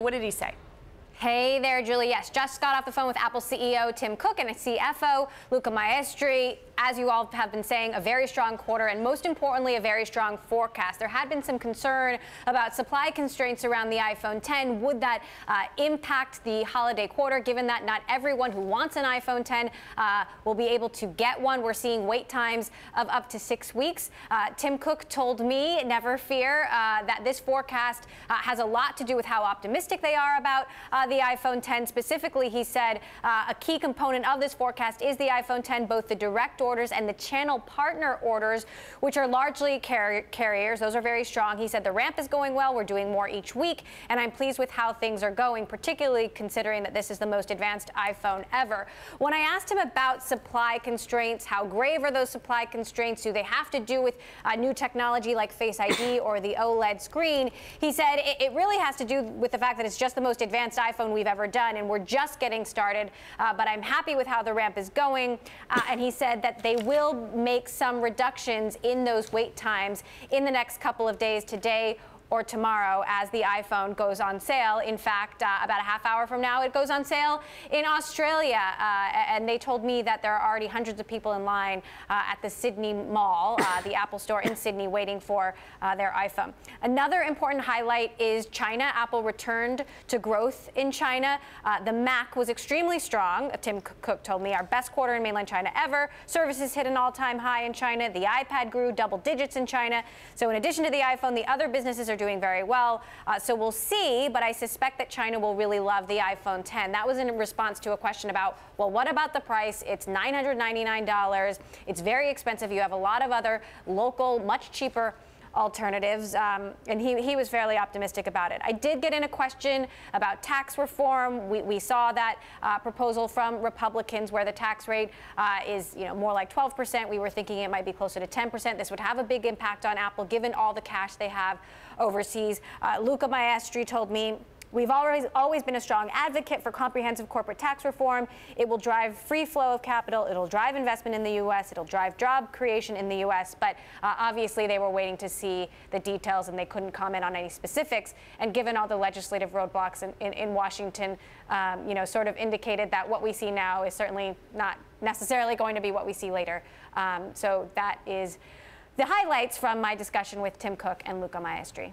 What did he say? Hey there, Julie. Yes, just got off the phone with Apple CEO Tim Cook and CFO Luca Maestri. As you all have been saying, a very strong quarter and most importantly, a very strong forecast. There had been some concern about supply constraints around the iPhone 10. Would that impact the holiday quarter, given that not everyone who wants an iPhone 10 will be able to get one? We're seeing wait times of up to 6 weeks. Tim Cook told me, never fear, that this forecast has a lot to do with how optimistic they are about the iPhone 10. Specifically, he said a key component of this forecast is the iPhone 10, both the direct orders and the channel partner orders, which are largely carriers. Those are very strong. He said the ramp is going well. We're doing more each week, and I'm pleased with how things are going, particularly considering that this is the most advanced iPhone ever. When I asked him about supply constraints, how grave are those supply constraints? Do they have to do with new technology like Face ID or the OLED screen? He said it really has to do with the fact that it's just the most advanced iPhone we've ever done, and we're just getting started, but I'm happy with how the ramp is going. And he said that they will make some reductions in those wait times in the next couple of days, today or tomorrow, as the iPhone goes on sale. In fact, about a half hour from now, it goes on sale in Australia. And they told me that there are already hundreds of people in line at the Sydney Mall, the Apple store in Sydney, waiting for their iPhone. Another important highlight is China. Apple returned to growth in China. The Mac was extremely strong. Tim Cook told me, our best quarter in mainland China ever. Services hit an all-time high in China. The iPad grew double digits in China. So in addition to the iPhone, the other businesses are doing very well. So we'll see, but I suspect that China will really love the iPhone 10. That was in response to a question about, well, what about the price? It's $999. It's very expensive. You have a lot of other local, much cheaper alternatives, and he was fairly optimistic about it. I did get in a question about tax reform. We saw that proposal from Republicans where the tax rate is more like 12%. We were thinking it might be closer to 10%. This would have a big impact on Apple given all the cash they have overseas. Luca Maestri told me, we've always been a strong advocate for comprehensive corporate tax reform. It will drive free flow of capital. It'll drive investment in the U.S. It'll drive job creation in the U.S. But obviously, they were waiting to see the details, and they couldn't comment on any specifics. And given all the legislative roadblocks in Washington, sort of indicated that what we see now is certainly not necessarily going to be what we see later. So that is the highlights from my discussion with Tim Cook and Luca Maestri.